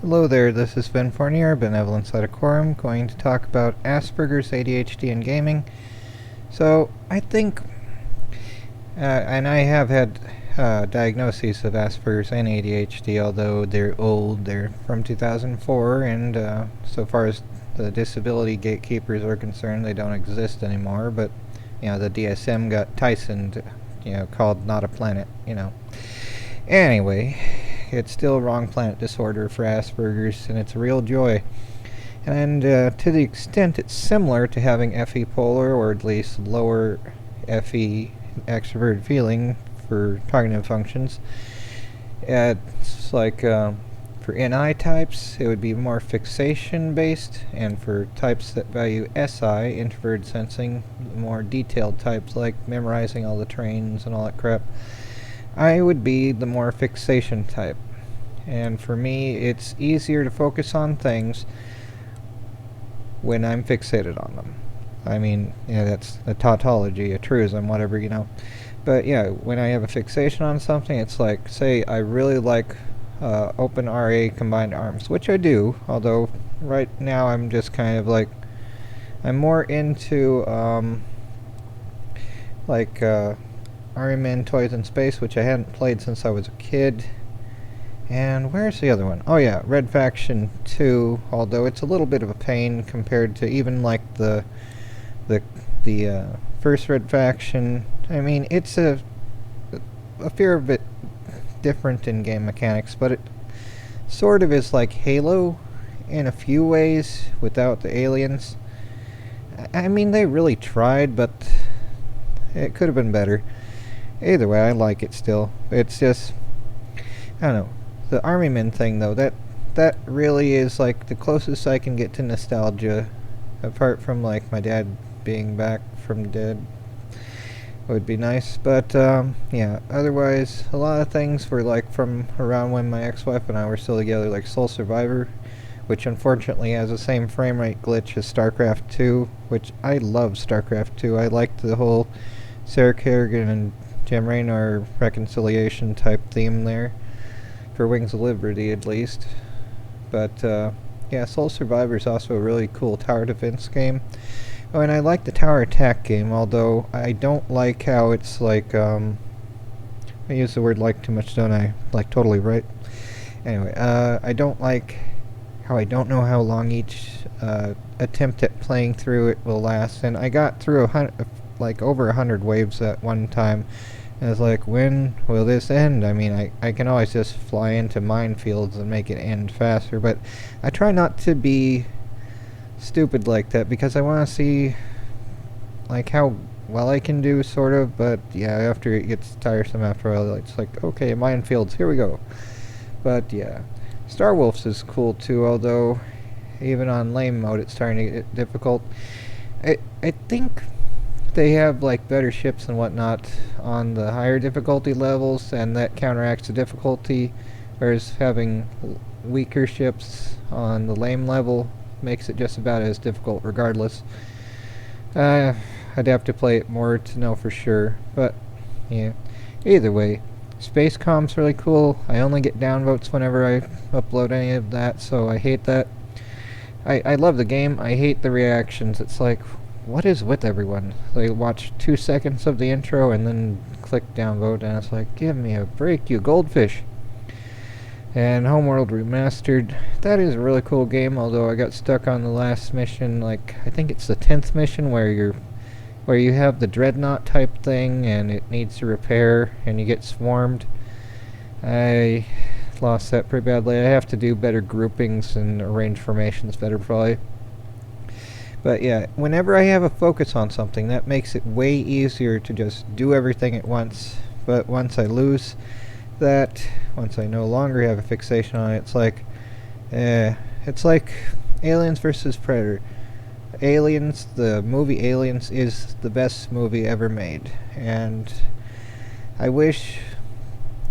Hello there, this is Ben Fournier, Benevolence Decorum, going to talk about Asperger's, ADHD, and gaming. So, I think, and I have had diagnoses of Asperger's and ADHD, although they're old, they're from 2004, and so far as the disability gatekeepers are concerned, they don't exist anymore, but, the DSM got Tyson, called Not a Planet, Anyway, it's still wrong planet disorder for Asperger's, and it's a real joy. And to the extent it's similar to having FE polar, or at least lower FE extroverted feeling for cognitive functions, it's like for NI types, it would be more fixation based, and for types that value SI, introverted sensing, more detailed types like memorizing all the trains and all that crap, I would be the more fixation type. And for me, it's easier to focus on things when I'm fixated on them. I mean, that's a tautology, a truism, whatever, But when I have a fixation on something, it's like, say, I really like open RA combined arms, which I do, although right now I'm just kind of like, I'm more into Iron Man Toys in Space, which I hadn't played since I was a kid. And where's the other one? Oh yeah, Red Faction 2, although it's a little bit of a pain compared to even like the first Red Faction. I mean, it's a fair bit different in game mechanics, but it sort of is like Halo in a few ways without the aliens. I mean, they really tried, but it could have been better. Either way, I like it still. It's just, I don't know. The Army Men thing, though, that really is like the closest I can get to nostalgia, apart from like my dad being back from dead. Would be nice, but otherwise a lot of things were like from around when my ex-wife and I were still together, like Soul Survivor, which unfortunately has the same frame rate glitch as StarCraft 2, which I love StarCraft 2. I liked the whole Sarah Kerrigan and Jim Raynor reconciliation type theme there, for Wings of Liberty at least. But Soul Survivor is also a really cool tower defense game. Oh, and I like the tower attack game, although I don't like how it's like, I use the word like too much, don't I? Like totally right. Anyway, I don't like how I don't know how long each attempt at playing through it will last, and I got through over 100 waves at one time. And it's like, when will this end? I mean, I can always just fly into minefields and make it end faster, but I try not to be stupid like that, because I want to see like how well I can do, sort of. But after it gets tiresome after a while, it's like, okay, minefields, here we go. But Star Wolves is cool too, although even on lame mode it's starting to get difficult. I think they have like better ships and whatnot on the higher difficulty levels, and that counteracts the difficulty, whereas having weaker ships on the lame level makes it just about as difficult regardless. I'd have to play it more to know for sure, but either way, Space Com's really cool. I only get downvotes whenever I upload any of that, so I hate that. I love the game, I hate the reactions. It's like, what is with everyone? They watch 2 seconds of the intro and then click downvote, and it's like, give me a break, you goldfish. And Homeworld Remastered, that is a really cool game, although I got stuck on the last mission, like, I think it's the 10th mission, where you have the dreadnought type thing, and it needs to repair, and you get swarmed. I lost that pretty badly. I have to do better groupings and arrange formations better, probably. But whenever I have a focus on something, that makes it way easier to just do everything at once. But once I lose that, once I no longer have a fixation on it, it's like Aliens versus Predator. Aliens, the movie Aliens, is the best movie ever made, and I wish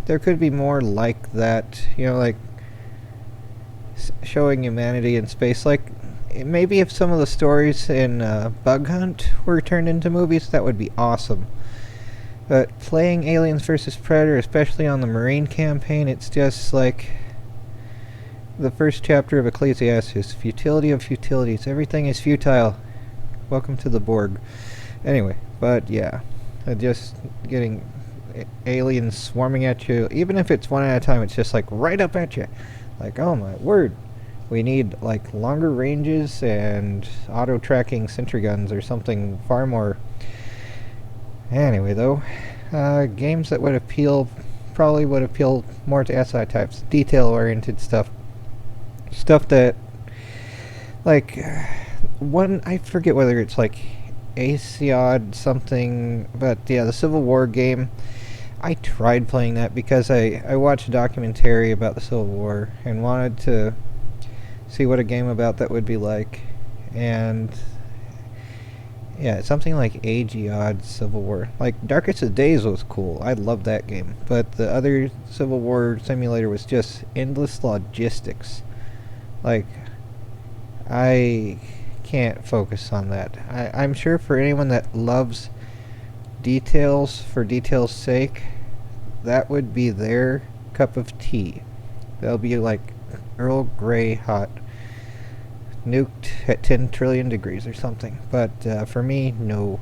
there could be more like that, like showing humanity in space. Like, maybe if some of the stories in Bug Hunt were turned into movies, that would be awesome. But playing Aliens vs. Predator, especially on the Marine campaign, it's just like, the first chapter of Ecclesiastes, futility of futilities. Everything is futile. Welcome to the Borg. Anyway, but yeah, just getting aliens swarming at you, even if it's one at a time, it's just like right up at you. Like, oh my word. We need like longer ranges and auto-tracking sentry guns or something far more. Anyway, though, games that would appeal probably would appeal more to SI types, detail-oriented stuff. Stuff that, like, one, I forget whether it's like Asiod something, but yeah, the Civil War game. I tried playing that because I watched a documentary about the Civil War and wanted to see what a game about that would be like. And yeah, something like AGOD Civil War. Like Darkest of Days was cool. I loved that game. But the other Civil War simulator was just endless logistics. Like, I can't focus on that. I'm sure for anyone that loves details for detail's sake, that would be their cup of tea. They'll be like Earl Grey hot, nuked at 10 trillion degrees or something. But for me, no.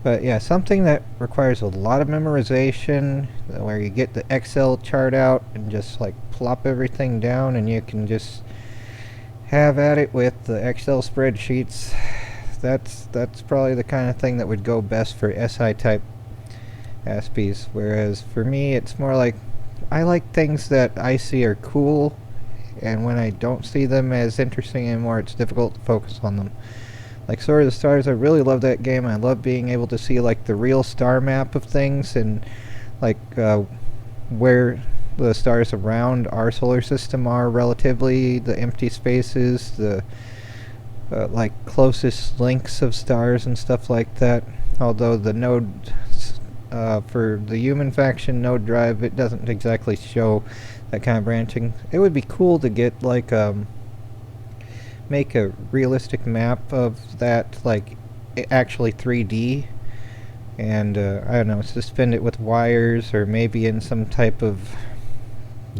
But yeah, something that requires a lot of memorization, where you get the Excel chart out and just like plop everything down, and you can just have at it with the Excel spreadsheets. That's probably the kind of thing that would go best for SI type Aspies. Whereas for me, it's more like I like things that I see are cool, and when I don't see them as interesting anymore, it's difficult to focus on them. Like Sword of the Stars, I really love that game. I love being able to see like the real star map of things, and like where the stars around our solar system are relatively, the empty spaces, the like closest links of stars and stuff like that. Although the node for the human faction node drive, it doesn't exactly show that kind of branching. It would be cool to get like make a realistic map of that, like actually 3D, and I don't know, suspend it with wires or maybe in some type of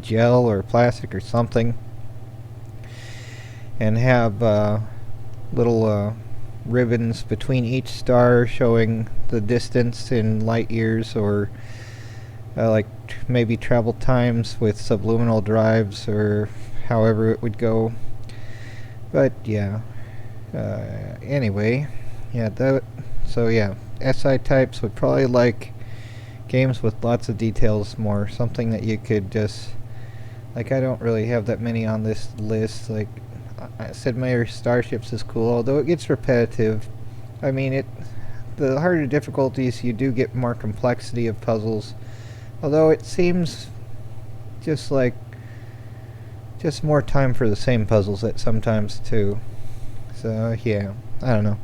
gel or plastic or something, and have little ribbons between each star showing the distance in light years, or like maybe travel times with subliminal drives, or however it would go. But yeah, anyway, yeah, so yeah, SI types would probably like games with lots of details more, something that you could just, like, I don't really have that many on this list. Like Sid Meier's Starships is cool, although it gets repetitive. I mean, the harder difficulties, you do get more complexity of puzzles, although it seems just like just more time for the same puzzles at sometimes too. So yeah, I don't know.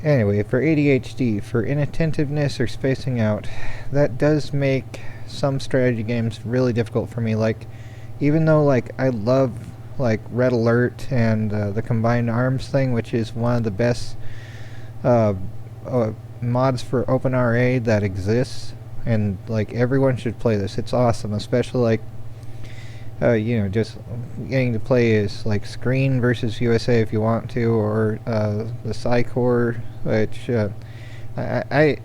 Anyway, for ADHD, for inattentiveness or spacing out, that does make some strategy games really difficult for me. Like, even though like I love like Red Alert and the Combined Arms thing, which is one of the best mods for OpenRA that exists, and like everyone should play this. It's awesome, especially like just getting to play as like Screen versus USA if you want to, or the Psycore, which I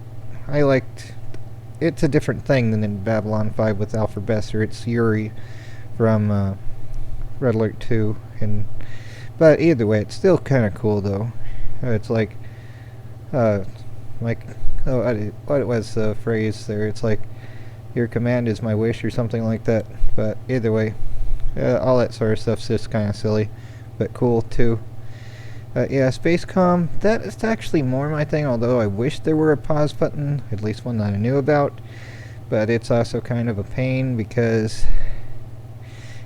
liked. It's a different thing than in Babylon 5 with Alfred Bester. It's Yuri from Red Alert 2, but either way, it's still kind of cool though. It's like what was the phrase there? It's like, your command is my wish or something like that. But either way, all that sort of stuff's just kind of silly, but cool too. Yeah, Spacecom, that is actually more my thing, although I wish there were a pause button, at least one that I knew about. But it's also kind of a pain because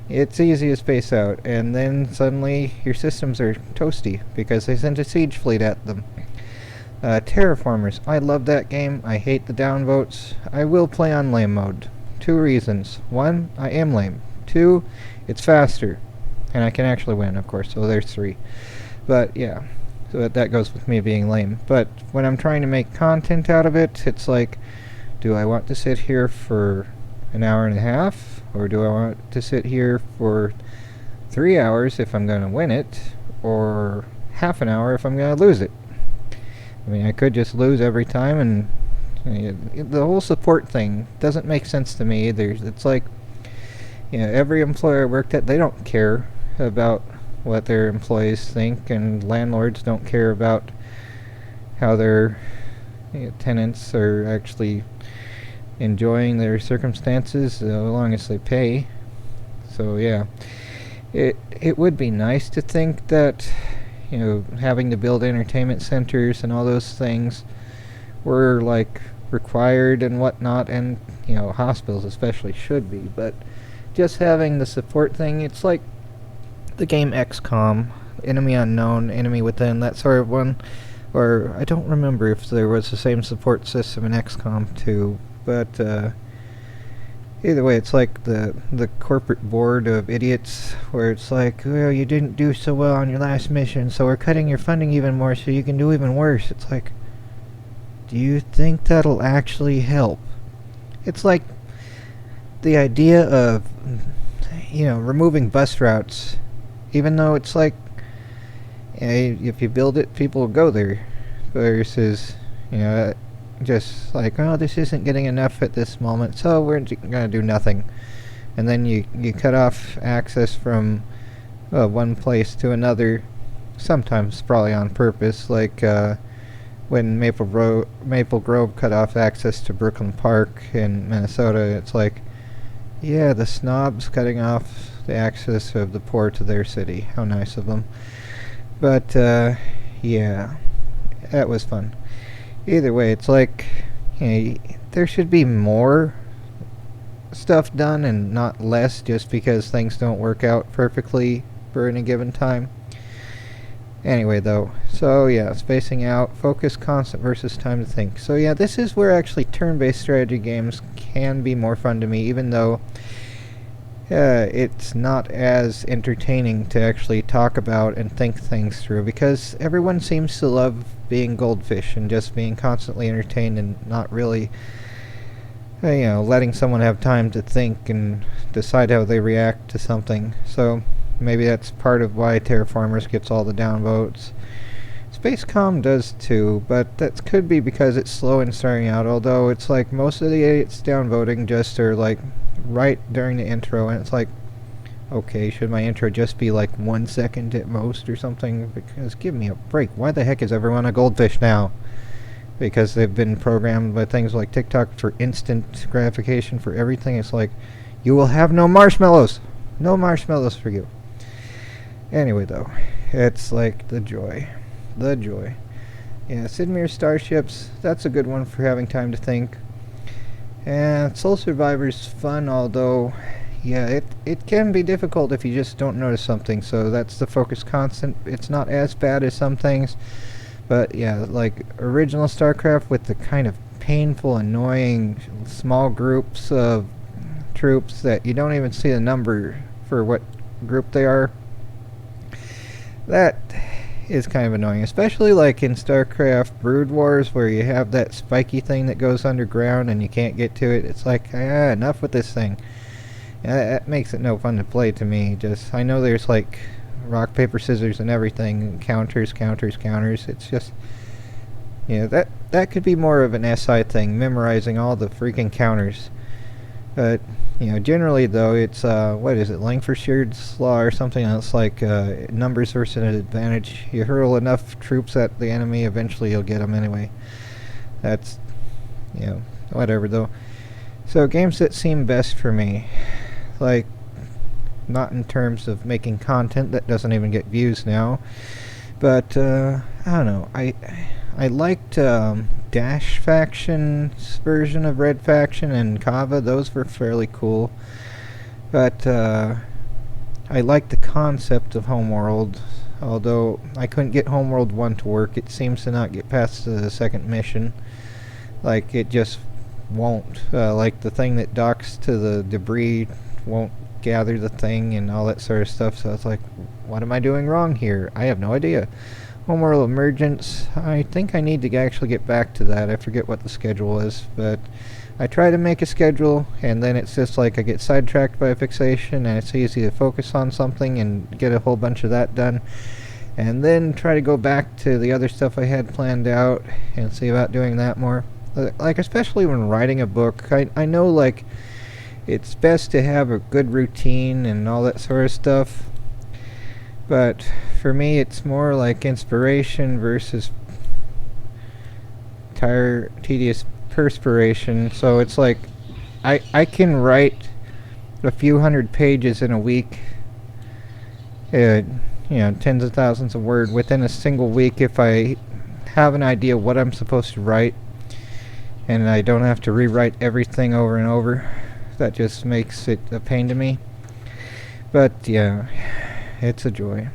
it's easy to space out, and then suddenly your systems are toasty because they sent a siege fleet at them. Terraformers, I love that game. I hate the downvotes. I will play on lame mode. 2 reasons. 1, I am lame. 2, it's faster. And I can actually win, of course, so there's 3. But yeah, so that goes with me being lame. But when I'm trying to make content out of it, it's like, do I want to sit here for an hour and a half? Or do I want to sit here for 3 hours if I'm going to win it, or half an hour if I'm going to lose it. I mean, I could just lose every time, and the whole support thing doesn't make sense to me either. It's like, every employer I worked at, they don't care about what their employees think, and landlords don't care about how their tenants are actually enjoying their circumstances, as long as they pay. So yeah, it would be nice to think that having to build entertainment centers and all those things were like required and whatnot, and hospitals especially should be, but just having the support thing, it's like the game XCOM, Enemy Unknown, Enemy Within, that sort of one. Or I don't remember if there was the same support system in XCOM 2, but either way, it's like the corporate board of idiots, where it's like, well, you didn't do so well on your last mission, so we're cutting your funding even more so you can do even worse. It's like, do you think that'll actually help? It's like the idea of, removing bus routes, even though it's like, if you build it, people will go there, versus, just like, oh, this isn't getting enough at this moment, so we're gonna do nothing. And then you cut off access from one place to another, sometimes probably on purpose, like when Maple Grove cut off access to Brooklyn Park in Minnesota. It's like, yeah, the snobs cutting off the access of the poor to their city. How nice of them. But yeah, that was fun. Either way, it's like, there should be more stuff done and not less, just because things don't work out perfectly for any given time. Anyway, though, so yeah, spacing out, focus, constant versus time to think. So yeah, this is where actually turn-based strategy games can be more fun to me, even though it's not as entertaining to actually talk about and think things through, because everyone seems to love being goldfish and just being constantly entertained and not really letting someone have time to think and decide how they react to something. So maybe that's part of why Terraformers gets all the downvotes. Spacecom does too, but that could be because it's slow in starting out, although it's like most of the idiots downvoting just are like right during the intro, and it's like, okay, should my intro just be like 1 second at most or something? Because give me a break. Why the heck is everyone a goldfish now? Because they've been programmed by things like TikTok for instant gratification for everything. It's like, you will have no marshmallows. No marshmallows for you. Anyway, though, it's like the joy. The joy. Yeah, Sid Meier's Starships, that's a good one for having time to think. And Soul Survivor's fun, although, yeah, it can be difficult if you just don't notice something, so that's the focus constant. It's not as bad as some things, but yeah, like original StarCraft with the kind of painful, annoying small groups of troops that you don't even see the number for what group they are. That is kind of annoying, especially like in StarCraft Brood Wars, where you have that spiky thing that goes underground and you can't get to it. It's like, enough with this thing. That makes it no fun to play to me. Just, I know there's like rock, paper, scissors and everything, counters. It's just, that could be more of an SI thing, memorizing all the freaking counters. But, generally though, it's, what is it, Lancashire Law or something else, like, numbers versus an advantage. You hurl enough troops at the enemy, eventually you'll get them anyway. That's, whatever though. So, games that seem best for me, like, not in terms of making content that doesn't even get views now, but, I don't know, I liked Dash Faction's version of Red Faction and Kava. Those were fairly cool. But I liked the concept of Homeworld, although I couldn't get Homeworld 1 to work. It seems to not get past the second mission. Like, it just won't. Like, the thing that docks to the debris won't gather the thing and all that sort of stuff. So it's like, what am I doing wrong here? I have no idea. Homeworld Emergence, I think I need to actually get back to that. I forget what the schedule is, but I try to make a schedule, and then it's just like I get sidetracked by a fixation, and it's easy to focus on something and get a whole bunch of that done. And then try to go back to the other stuff I had planned out and see about doing that more. Like, especially when writing a book, I know, like, it's best to have a good routine and all that sort of stuff. But for me, it's more like inspiration versus tedious perspiration. So it's like I can write a few hundred pages in a week, tens of thousands of words within a single week if I have an idea what I'm supposed to write, and I don't have to rewrite everything over and over. That just makes it a pain to me. But yeah, it's a joy.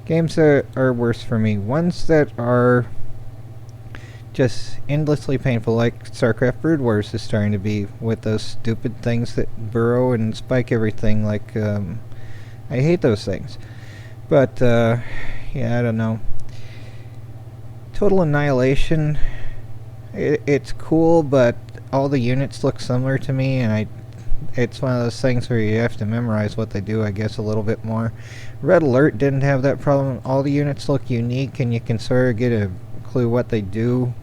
Games that are worse for me, ones that are just endlessly painful, like StarCraft Brood Wars is starting to be, with those stupid things that burrow and spike everything. Like, I hate those things. But, yeah, I don't know. Total Annihilation, it's cool, but all the units look similar to me, and it's one of those things where you have to memorize what they do, I guess, a little bit more. Red Alert didn't have that problem. All the units look unique, and you can sort of get a clue what they do.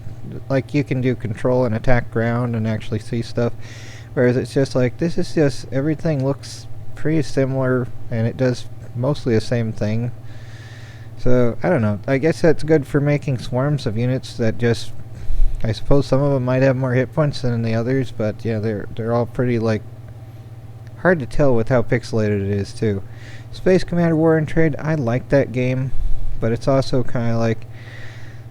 Like, you can do control and attack ground and actually see stuff, whereas it's just like, this is just, everything looks pretty similar, and it does mostly the same thing. So, I don't know. I guess that's good for making swarms of units that just, I suppose some of them might have more hit points than the others, but yeah, they're all pretty, like, hard to tell with how pixelated it is, too. Space Commander War and Trade, I like that game, but it's also kind of like,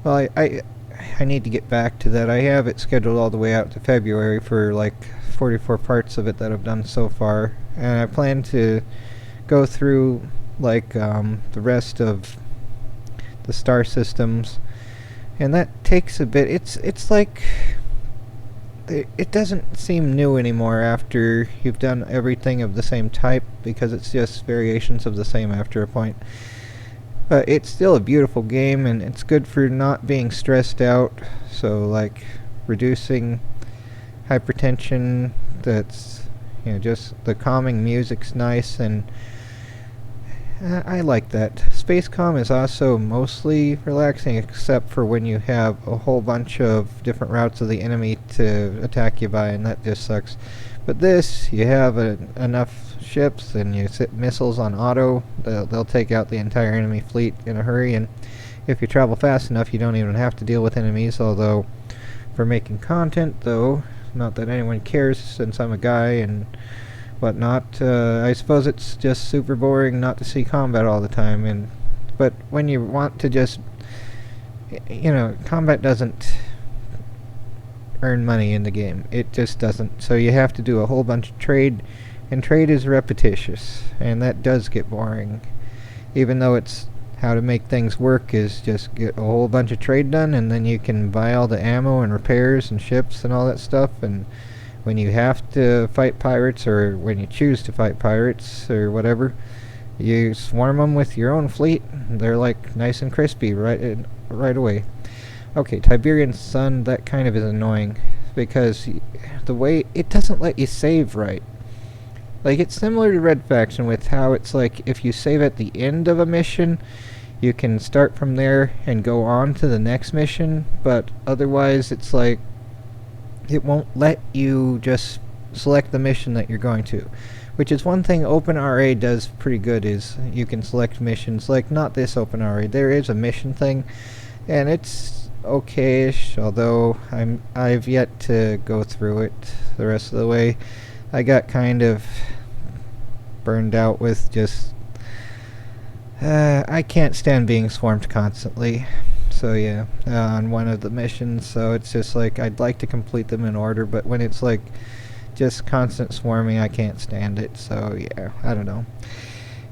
well, I need to get back to that. I have it scheduled all the way out to February for like 44 parts of it that I've done so far, and I plan to go through like the rest of the star systems, and that takes a bit. It's like it doesn't seem new anymore after you've done everything of the same type, because it's just variations of the same after a point. But it's still a beautiful game, and it's good for not being stressed out. So, like, reducing hypertension, that's, just the calming music's nice, and I like that. Spacecom is also mostly relaxing, except for when you have a whole bunch of different routes of the enemy to attack you by, and that just sucks. But this, you have enough ships, and you set missiles on auto. They'll take out the entire enemy fleet in a hurry, and if you travel fast enough, you don't even have to deal with enemies. Although, for making content, though, not that anyone cares since I'm a guy and whatnot, I suppose it's just super boring not to see combat all the time. But when you want to just, combat doesn't earn money in the game. It just doesn't. So you have to do a whole bunch of trade, and trade is repetitious, and that does get boring. Even though it's how to make things work is just get a whole bunch of trade done, and then you can buy all the ammo and repairs and ships and all that stuff. And when you have to fight pirates, or when you choose to fight pirates or whatever, you swarm them with your own fleet. They're like nice and crispy right away. Okay, Tiberian Sun, that kind of is annoying, because the way it doesn't let you save right. Like, it's similar to Red Faction with how it's like, if you save at the end of a mission, you can start from there and go on to the next mission, but otherwise it's like, it won't let you just select the mission that you're going to. Which is one thing OpenRA does pretty good, is you can select missions, like not this OpenRA, there is a mission thing, and it's okay-ish, although I've yet to go through it the rest of the way. I got kind of burned out with just I can't stand being swarmed constantly. So yeah, on one of the missions, so it's just like I'd like to complete them in order, but when it's like just constant swarming, I can't stand it. So yeah, I don't know.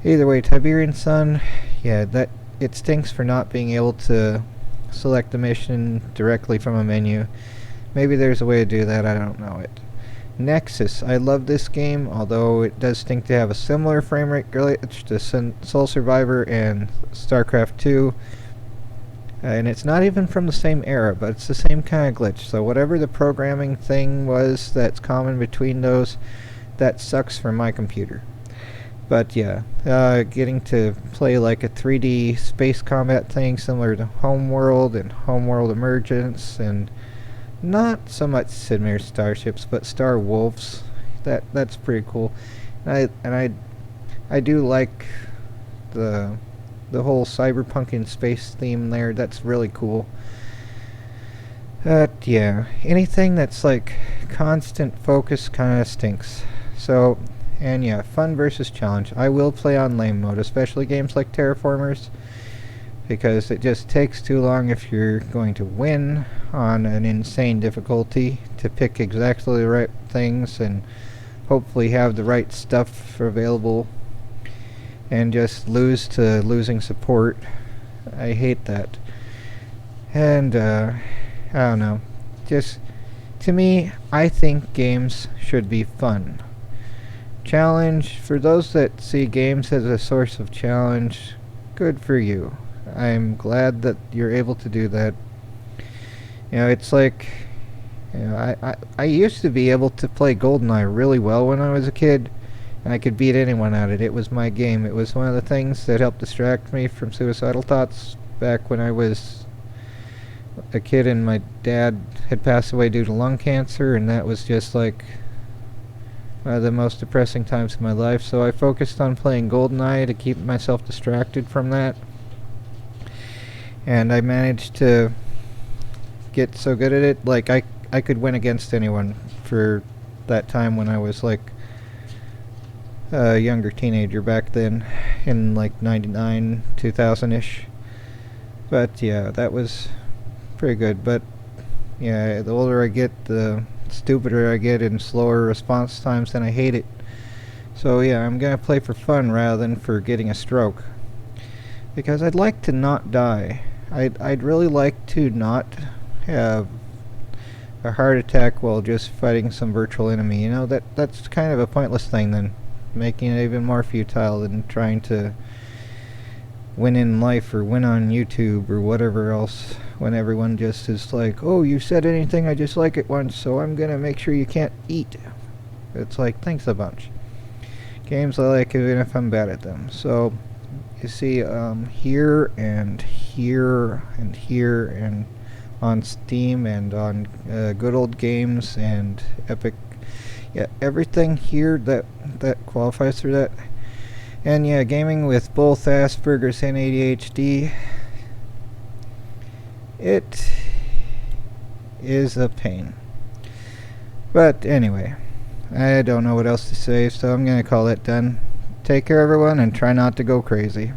Either way, Tiberian Sun, yeah, that it stinks for not being able to select the mission directly from a menu. Maybe there's a way to do that, I don't know it. Nexus, I love this game, although it does stink to have a similar frame rate glitch to Soul Survivor and StarCraft 2. And it's not even from the same era, but it's the same kind of glitch. So whatever the programming thing was that's common between those, that sucks for my computer. But yeah, getting to play like a 3D space combat thing similar to Homeworld and Homeworld Emergence, and not so much Sid Starships, but Star Wolves. That's pretty cool. I do like the whole cyberpunk in space theme there. That's really cool. Yeah, anything that's like constant focus kind of stinks. So, and yeah, fun versus challenge. I will play on lame mode, especially games like Terraformers, because it just takes too long if you're going to win on an insane difficulty to pick exactly the right things and hopefully have the right stuff available, and just lose to losing support. I hate that. And I don't know. Just to me, I think games should be fun. Challenge, for those that see games as a source of challenge, good for you. I'm glad that you're able to do that. You know, it's like, you know, I used to be able to play GoldenEye really well when I was a kid, and I could beat anyone at it. It was my game. It was one of the things that helped distract me from suicidal thoughts back when I was a kid and my dad had passed away due to lung cancer, and that was just like one of the most depressing times of my life. So I focused on playing GoldenEye to keep myself distracted from that, and I managed to get so good at it, like I could win against anyone for that time when I was like a younger teenager back then, in like 99, 2000-ish. But yeah, that was pretty good. But yeah, the older I get, the stupider I get and slower response times, and I hate it. So yeah, I'm gonna play for fun rather than for getting a stroke, because I'd like to not die. I'd really like to not have a heart attack while just fighting some virtual enemy. You know, that's kind of a pointless thing then, making it even more futile than trying to win in life or win on YouTube or whatever else, when everyone just is like, oh, you said anything, I just like it once, so I'm gonna make sure you can't eat. It's like, thanks a bunch. Games I like even if I'm bad at them. So you see, here and here and here, and on Steam and on Good Old Games and Epic, yeah, everything here that qualifies for that. And yeah, gaming with both Asperger's and ADHD, it is a pain. But anyway, I don't know what else to say, so I'm gonna call it done. Take care, everyone, and try not to go crazy.